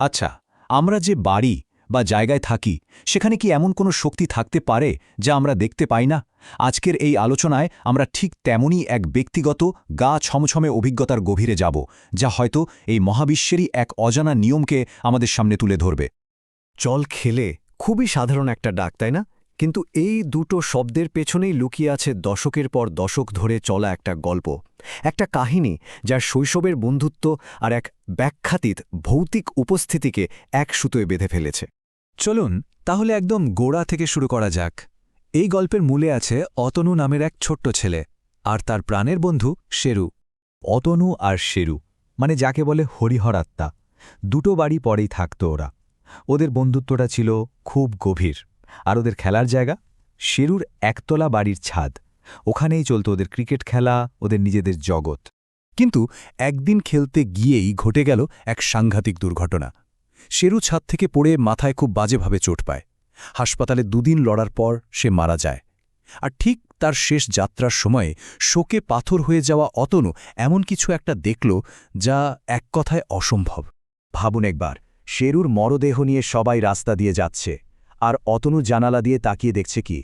আচ্ছা, আমরা যে বাড়ি বা জায়গায় থাকি সেখানে কি এমন কোনো শক্তি থাকতে পারে যা আমরা দেখতে পাই না? আজকের এই আলোচনায় আমরা ঠিক তেমনই এক ব্যক্তিগত গা ছমছমে অভিজ্ঞতার গভীরে যাব, যা হয়তো এই মহাবিশ্বেরই এক অজানা নিয়মকে আমাদের সামনে তুলে ধরবে। চল খেলে খুবই সাধারণ একটা ডাক, তাই না? কিন্তু এই দুটো শব্দের পেছনেই লুকিয়ে আছে দশকের পর দশক ধরে চলা একটা গল্প, একটা কাহিনী যার শৈশবের বন্ধুত্ব আর এক ব্যাখ্যাতীত ভৌতিক উপস্থিতিকে এক সুতোয় বেঁধে ফেলেছে। চলুন তাহলে একদম গোড়া থেকে শুরু করা যাক। এই গল্পের মূলে আছে অতনু নামের এক ছোট্ট ছেলে আর তার প্রাণের বন্ধু শেরু। অতনু আর শেরু মানে যাকে বলে হরিহর আত্মা, দুটো বাড়ি পরেই থাকত ওরা। ওদের বন্ধুত্বটা ছিল খুব গভীর, আর ওদের খেলার জায়গা শেরুর একতলা বাড়ির ছাদ। ওখানেই চলত ওদের ক্রিকেট খেলা, ওদের নিজেদের জগৎ। কিন্তু একদিন খেলতে গিয়েই ঘটে গেল এক সাংঘাতিক দুর্ঘটনা। শেরু ছাদ থেকে পড়ে মাথায় খুব বাজেভাবে চোট পায়। হাসপাতালে দুদিন লড়ার পর সে মারা যায়। আর ঠিক তার শেষ যাত্রার সময়ে শোকে পাথর হয়ে যাওয়া অতনু এমন কিছু একটা দেখল যা এক কথায় অসম্ভব। ভাবুন একবার, শেরুর মরদেহ নিয়ে সবাই রাস্তা দিয়ে যাচ্ছে, আর অতনু জানালা দিয়ে তাকিয়ে দেখছে কি?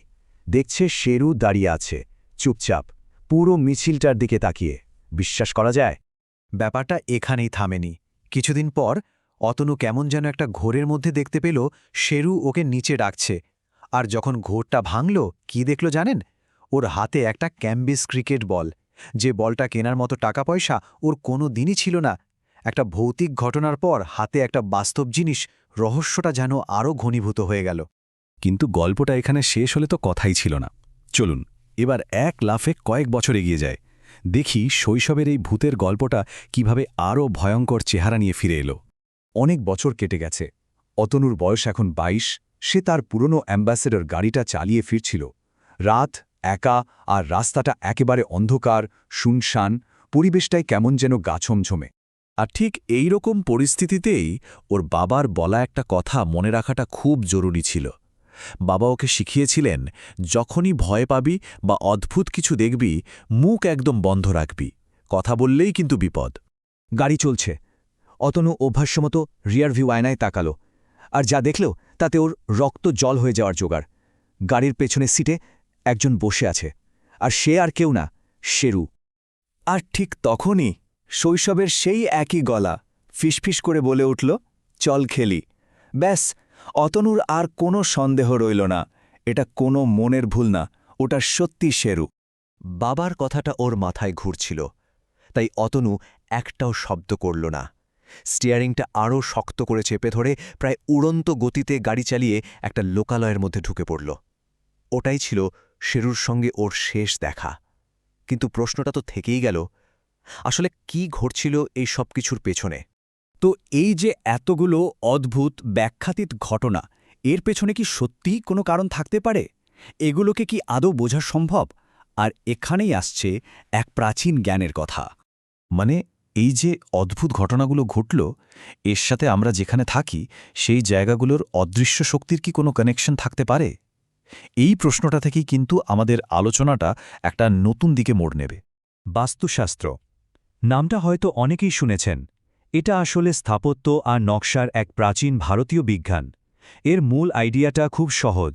দেখছে শেরু দাঁড়িয়ে আছে চুপচাপ, পুরো মিছিলটার দিকে তাকিয়ে। বিশ্বাস করা যায়? ব্যাপারটা এখানেই থামেনি। কিছুদিন পর অতনু কেমন যেন একটা ঘোরের মধ্যে দেখতে পেল শেরু ওকে নিচে ডাকছে। আর যখন ঘোরটা ভাঙল, কি দেখল জানেন? ওর হাতে একটা ক্যাম্বিস ক্রিকেট বল। যে বলটা কেনার মতো টাকা পয়সা ওর কোনো দিনই ছিল না। একটা ভৌতিক ঘটনার পর হাতে একটা বাস্তব জিনিস, রহস্যটা যেন আরও ঘনীভূত হয়ে গেল। কিন্তু গল্পটা এখানে শেষ হলে তো কথাই ছিল না। চলুন এবার এক লাফে কয়েক বছর এগিয়ে যায়। দেখি শৈশবের এই ভূতের গল্পটা কিভাবে আরও ভয়ঙ্কর চেহারা নিয়ে ফিরে এলো। অনেক বছর কেটে গেছে। অতনুর বয়স এখন ২২। সে তার পুরনো অ্যাম্বাসেডর গাড়িটা চালিয়ে ফিরছিল। রাত, একা, আর রাস্তাটা একেবারে অন্ধকার, শুনশান, পরিবেশটাই কেমন যেন গাছমঝমে। আর ঠিক এই রকম পরিস্থিতিতেই ওর বাবার বলা একটা কথা মনে রাখাটা খুব জরুরি ছিল। বাবা ওকে শিখিয়েছিলেন, যখনই ভয় পাবি বা অদ্ভুত কিছু দেখবি, মুখ একদম বন্ধ রাখবি। কথা বললেই কিন্তু বিপদ। গাড়ি চলছে। অতনু অভ্যাসমতো রিয়ার ভিউ আয়নায় তাকাল, আর যা দেখল তাতে ওর রক্ত জল হয়ে যাওয়ার জোগাড়। গাড়ির পেছনের সিটে একজন বসে আছে, আর সে আর কেউ না, শেরু। আর ঠিক তখনই শৈশবের সেই একই গলা ফিসফিস করে বলে উঠল, চল খেলি। ব্যাস, অতনুর আর কোনো সন্দেহ রইল না। এটা কোনো মনের ভুল না, ওটা সত্যি শেরু। বাবার কথাটা ওর মাথায় ঘুরছিল, তাই অতনু একটাও শব্দ করল না। স্টিয়ারিংটা আরও শক্ত করে চেপে ধরে প্রায় উড়ন্ত গতিতে গাড়ি চালিয়ে একটা লোকালয়ের মধ্যে ঢুকে পড়ল। ওটাই ছিল শেরুর সঙ্গে ওর শেষ দেখা। কিন্তু প্রশ্নটা তো থেকেই গেল, আসলে কি ঘটছিল এই সব কিছুর পেছনে? তো এই যে এতগুলো অদ্ভুত ব্যাখ্যাতীত ঘটনা, এর পেছনে কি সত্যিই কোনো কারণ থাকতে পারে? এগুলোকে কি আদৌ বোঝা সম্ভব? আর এখানেই আসছে এক প্রাচীন জ্ঞানের কথা। মানে এই যে অদ্ভুত ঘটনাগুলো ঘটল, এর সাথে আমরা যেখানে থাকি সেই জায়গাগুলোর অদৃশ্য শক্তির কি কোনো কানেকশন থাকতে পারে? এই প্রশ্নটা থেকেই কিন্তু আমাদের আলোচনাটা একটা নতুন দিকে মোড় নেবে। বাস্তুশাস্ত্র নামটা হয়তো অনেকেই শুনেছেন। এটা আসলে স্থাপত্য আর নকশার এক প্রাচীন ভারতীয় বিজ্ঞান। এর মূল আইডিয়াটা খুব সহজ,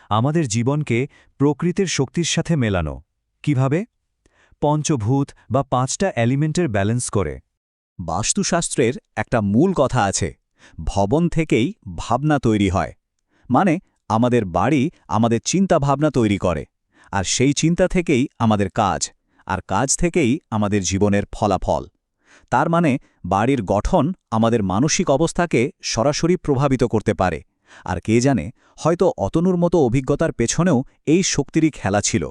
আমাদের জীবনকে প্রকৃতির শক্তির সাথে মেলানো। কিভাবে? পঞ্চভূত বা ৫টা এলিমেন্টের ব্যালেন্স করে। বাস্তুশাস্ত্রের একটা মূল কথা আছে, ভবন থেকেই ভাবনা তৈরি হয়। মানে আমাদের বাড়ি আমাদের চিন্তা ভাবনা তৈরি করে, আর সেই চিন্তা থেকেই আমাদের কাজ, আর কাজ থেকেই আমাদের জীবনের ফলাফল। তার মানে বাড়ির গঠন আমাদের মানসিক অবস্থাকে সরাসরি প্রভাবিত করতে পারে। আর কে জানে, হয়তো অতনুর মতো অভিজ্ঞতার পেছনেও এই শক্তিরই খেলা ছিল।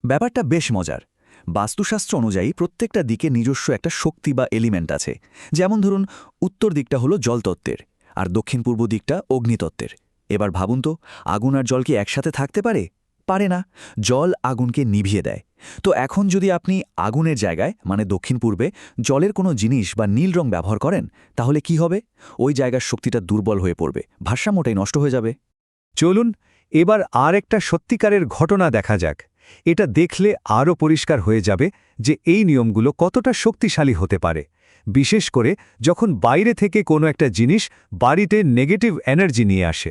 ব্যাপারটা বেশ মজার। বাস্তুশাস্ত্র অনুযায়ী প্রত্যেকটা দিকে নিজস্ব একটা শক্তি বা এলিমেন্ট আছে। যেমন ধরুন, উত্তর দিকটা হলো জলতত্ত্বের, আর দক্ষিণ পূর্ব দিকটা অগ্নিতত্ত্বের। এবার ভাবুন তো, আগুন আর জল কি একসাথে থাকতে পারে? পারে না। জল আগুনকে নিভিয়ে দেয়। তো এখন যদি আপনি আগুনের জায়গায় মানে দক্ষিণ পূর্বে জলের কোনো জিনিস বা নীল রং ব্যবহার করেন, তাহলে কি হবে? ওই জায়গার শক্তিটা দুর্বল হয়ে পড়বে, ভারসাম্যটাই নষ্ট হয়ে যাবে। চলুন এবার আর একটা সত্যিকারের ঘটনা দেখা যাক, এটা দেখলে আরও পরিষ্কার হয়ে যাবে যে এই নিয়মগুলো কতটা শক্তিশালী হতে পারে, বিশেষ করে যখন বাইরে থেকে কোনো একটা জিনিস বাড়িতে নেগেটিভ এনার্জি নিয়ে আসে।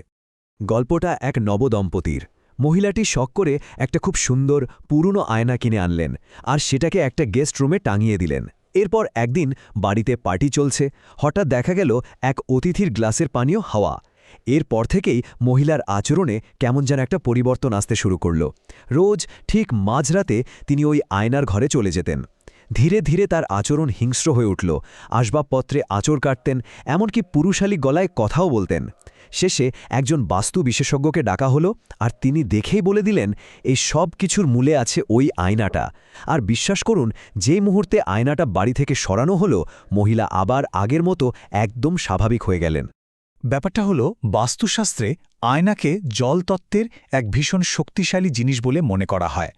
গল্পটা এক নবদম্পতির। মহিলাটি শখ করে একটা খুব সুন্দর পুরনো আয়না কিনে আনলেন আর সেটাকে একটা গেস্ট রুমে টাঙিয়ে দিলেন। এরপর একদিন বাড়িতে পার্টি চলছে, হঠাৎ দেখা গেল এক অতিথির গ্লাসের পানীয় হাওয়া। এরপর থেকেই মহিলার আচরণে কেমন যেন একটা পরিবর্তন আসতে শুরু করল। রোজ ঠিক মাঝরাতে তিনি ওই আয়নার ঘরে চলে যেতেন। ধীরে ধীরে তার আচরণ হিংস্র হয়ে উঠল, আসবাবপত্রে আঁচড় কাটতেন, এমনকি পুরুষালী গলায় কথাও বলতেন। শেষে একজন বাস্তু বিশেষজ্ঞকে ডাকা হলো আর তিনি দেখেই বলে দিলেন এই সব কিছুর মূলে আছে ওই আয়নাটা। আর বিশ্বাস করুন, যে মুহূর্তে আয়নাটা বাড়ি থেকে সরানো হলো, মহিলা আবার আগের মতো একদম স্বাভাবিক হয়ে গেলেন। ব্যাপারটা হলো, বাস্তুশাস্ত্রে আয়নাকে জলতত্ত্বের এক ভীষণ শক্তিশালী জিনিস বলে মনে করা হয়।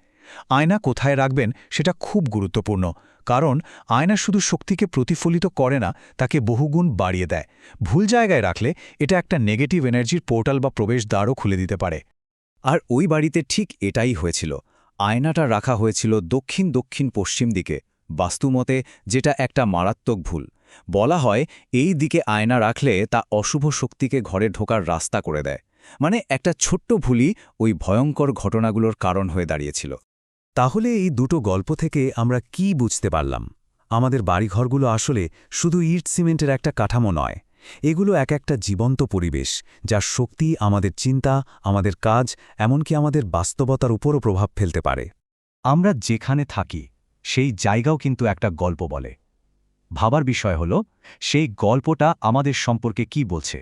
আয়না কোথায় রাখবেন সেটা খুব গুরুত্বপূর্ণ, কারণ আয়না শুধু শক্তিকে প্রতিফলিত করে না, তাকে বহুগুণ বাড়িয়ে দেয়। ভুল জায়গায় রাখলে এটা একটা নেগেটিভ এনার্জির পোর্টাল বা প্রবেশদ্বারও খুলে দিতে পারে। আর ওই বাড়িতে ঠিক এটাই হয়েছিল। আয়নাটা রাখা হয়েছিল দক্ষিণ দক্ষিণ পশ্চিম দিকে, বাস্তুমতে যেটা একটা মারাত্মক ভুল। বলা হয় এই দিকে আয়না রাখলে তা অশুভ শক্তিকে ঘরে ঢোকার রাস্তা করে দেয়। মানে একটা ছোট্ট ভুলই ওই ভয়ঙ্কর ঘটনাগুলোর কারণ হয়ে দাঁড়িয়েছিল। তাহলে এই দুটো গল্প থেকে আমরা কি বুঝতে পারলাম? আমাদের বাড়িঘরগুলো আসলে শুধু ইট সিমেন্টের একটা কাঠামো নয়, এগুলো এক একটা জীবন্ত পরিবেশ, যার শক্তি আমাদের চিন্তা, আমাদের কাজ, এমনকি আমাদের বাস্তবতার উপরও প্রভাব ফেলতে পারে। আমরা যেখানে থাকি সেই জায়গাও কিন্তু একটা গল্প বলে। ভাবার বিষয় হলো, সেই গল্পটা আমাদের সম্পর্কে কি বলছে।